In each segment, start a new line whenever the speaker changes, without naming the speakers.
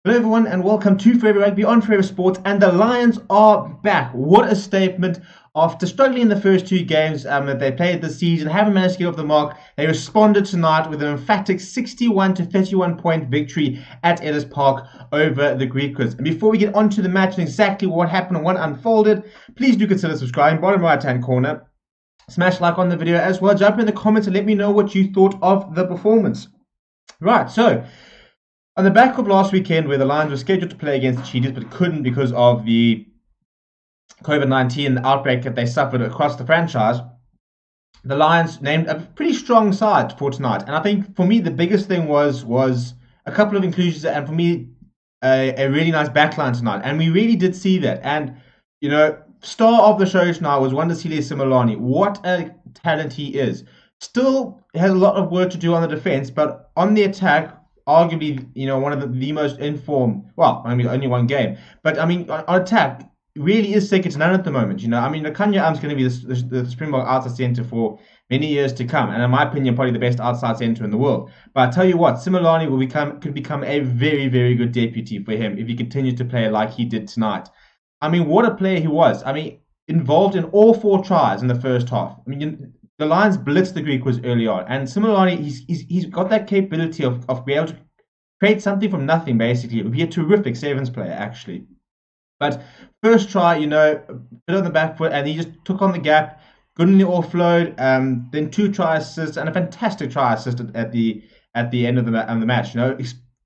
Hello everyone and welcome to Forever Rugby on Forever Sports, and the Lions are back. What a statement. After struggling in the first two games that they played this season, haven't managed to get off the mark. They responded tonight with an emphatic 61-31 point victory at Emirates Park over the Griquas. And before we get on to the match and exactly what happened and what unfolded, please do consider subscribing, bottom right hand corner. Smash like on the video as well. Jump in the comments and let me know what you thought of the performance. Right, so on the back of last weekend, where the Lions were scheduled to play against the Cheetahs but couldn't because of the COVID-19 outbreak that they suffered across the franchise, the Lions named a pretty strong side for tonight. And I think for me, the biggest thing was a couple of inclusions, and for me, a really nice backline tonight. And we really did see that. And, star of the show tonight was Wandisile Simelane. What a talent he is. Still has a lot of work to do on the defense, but on the attack, arguably, one of the most informed, only one game. But, on attack, really is second to none at the moment. Nakanya Am's going to be the Springbok outside centre for many years to come. And in my opinion, probably the best outside centre in the world. But I tell you what, Simelane could become a very, very good deputy for him if he continues to play like he did tonight. What a player he was. Involved in all four tries in the first half. The Lions blitzed the Griquas early on, and Simelane, he's got that capability of being able to create something from nothing, basically. It would be a terrific sevens player, actually. But first try, a bit on the back foot, and he just took on the gap, good in the offload, then two try assists, and a fantastic try assist at the end of the match.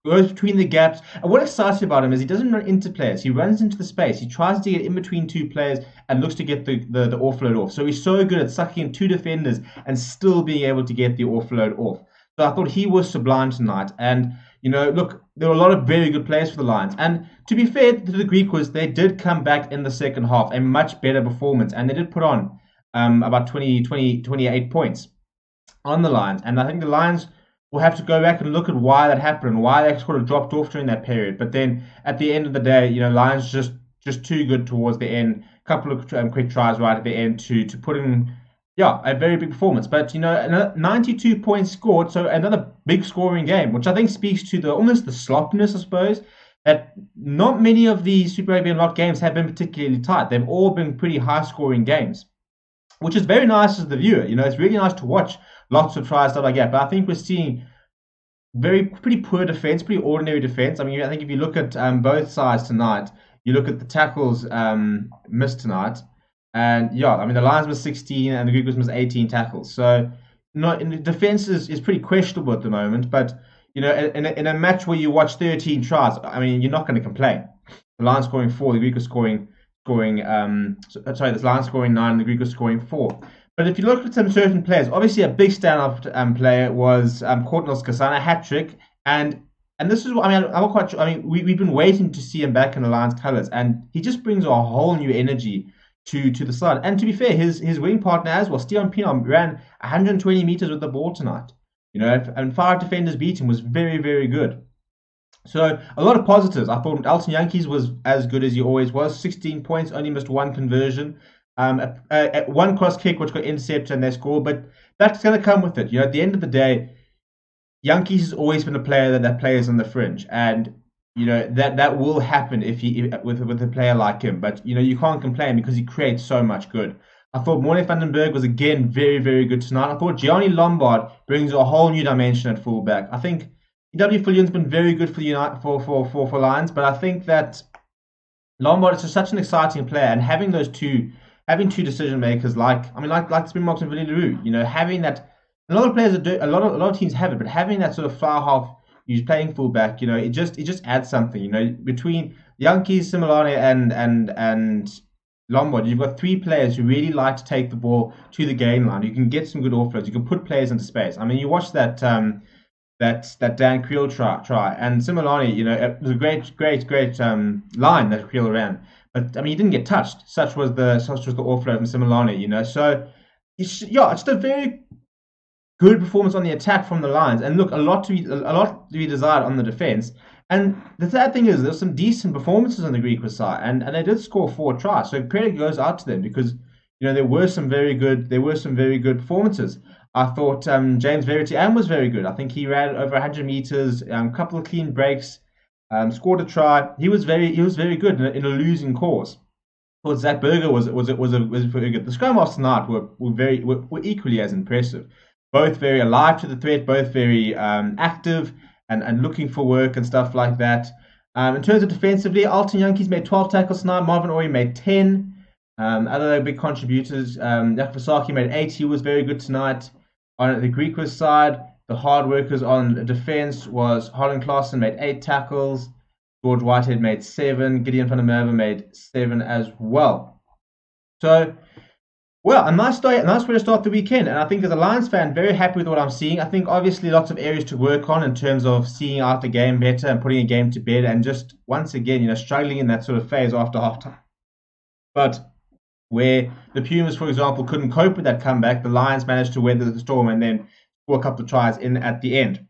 Goes between the gaps. And what excites me about him is he doesn't run into players. He runs into the space. He tries to get in between two players and looks to get the offload off. So he's so good at sucking in two defenders and still being able to get the offload off. So I thought he was sublime tonight. And, look, there were a lot of very good players for the Lions. And to be fair to the Griquas, they did come back in the second half, a much better performance. And they did put on about 28 points on the Lions. And I think the Lions we'll have to go back and look at why that happened and why they sort of dropped off during that period. But then at the end of the day, Lions just too good towards the end. A couple of quick tries right at the end to put in, a very big performance. But, another 92 points scored, so another big scoring game, which I think speaks to almost the sloppiness, I suppose, that not many of the Super Rugby Unlocked games have been particularly tight. They've all been pretty high-scoring games, which is very nice as the viewer. It's really nice to watch lots of tries, stuff like that. But I think we're seeing pretty poor defense, pretty ordinary defense. I think if you look at both sides tonight, you look at the tackles missed tonight, and the Lions missed 16 and the Griquas missed 18 tackles. So, the defense is pretty questionable at the moment. But in a match where you watch 13 tries, you're not going to complain. The Lions scoring 4, the Griquas the Lions scoring 9 and the Griquas scoring 4. But if you look at some certain players, obviously a big standout player was Courtnall Skasana, hat-trick. And this is what, I'm not quite sure. We've been waiting to see him back in the Lions colours. And he just brings a whole new energy to the side. And to be fair, his wing partner as well, Steon Pienaar, ran 120 metres with the ball tonight. And 5 defenders beat him, was very, very good. So a lot of positives. I thought Elton Yankees was as good as he always was. 16 points, only missed one conversion. One cross kick which got intercepted and they scored, but that's going to come with it. At the end of the day, Yankees has always been a player that plays on the fringe, and that will happen with a player like him. But you can't complain because he creates so much good. I thought Morne van den Berg was again very, very good tonight. I thought Gianni Lombard brings a whole new dimension at fullback. I think EW Fillion's been very good for Lions, but I think that Lombard is just such an exciting player, and having two decision makers like Springboks and Willie LaRue, having that, a lot of players a lot of teams have it, but having that sort of fly half who's playing fullback, it just adds something. Between Yankees, Simelane and Lombard, you've got 3 players who really like to take the ball to the gain line. You can get some good offloads. You can put players into space. You watch that Dan Creel try, and Simelane, it was a great line that Creel ran. But he didn't get touched. Such was the offload from Simelane, So it's just a very good performance on the attack from the Lions. And look, a lot to be desired on the defense. And the sad thing is, there's some decent performances on the Griquas side, and they did score 4 tries. So credit goes out to them because there were some very good performances. I thought James Verity was very good. I think he ran over 100 meters, a couple of clean breaks. scored a try. He was very good in a losing cause. I thought Zach Berger was very good. The scrum halves tonight were equally as impressive. Both very alive to the threat, both very active and looking for work and stuff like that. In terms of defensively, Alton Yankees made 12 tackles tonight. Marvin Ori made 10. Other big contributors, Yakvasaki made 8. He was very good tonight. On the Griquas side, the hard workers on defense was Harlan Klaassen made 8 tackles. George Whitehead made 7. Gideon van der Merwe made 7 as well. So, well, a nice way to start the weekend. And I think as a Lions fan, very happy with what I'm seeing. I think obviously lots of areas to work on in terms of seeing out the game better and putting a game to bed and just, once again, struggling in that sort of phase after halftime. But where the Pumas, for example, couldn't cope with that comeback, the Lions managed to weather the storm and then score a couple of tries in at the end.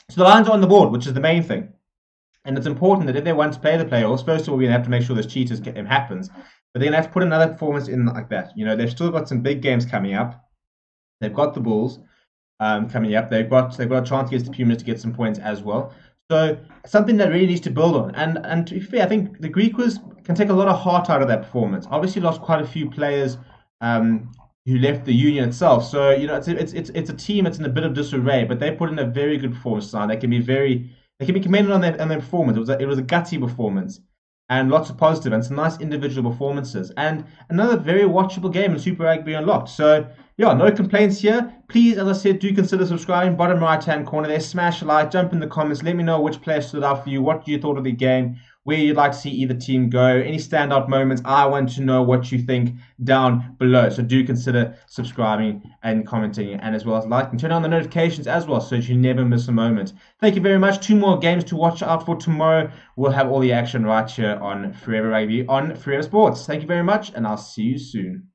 So the Lions are on the board, which is the main thing. And it's important that if they want to play the playoffs, first of all, we're going to have to make sure this cheaters happens. But they're going to have to put another performance in like that. They've still got some big games coming up. They've got the Bulls coming up. They've got a chance against the Pumas to get some points as well. So something that really needs to build on. And to be fair, I think the Griquas can take a lot of heart out of that performance. Obviously lost quite a few players who left the union itself. So, it's a team that's in a bit of disarray, but they put in a very good performance tonight. They can be commended on their performance. It was a gutsy performance and lots of positive and some nice individual performances. And another very watchable game in Super Rugby Unlocked. So, yeah, no complaints here. Please, as I said, do consider subscribing. Bottom right-hand corner there. Smash a like. Jump in the comments. Let me know which player stood out for you. What you thought of the game. Where you'd like to see either team go. Any standout moments. I want to know what you think down below. So do consider subscribing and commenting, and as well as liking. Turn on the notifications as well so that you never miss a moment. Thank you very much. 2 more games to watch out for tomorrow. We'll have all the action right here on Forever Rugby on Forever Sports. Thank you very much, and I'll see you soon.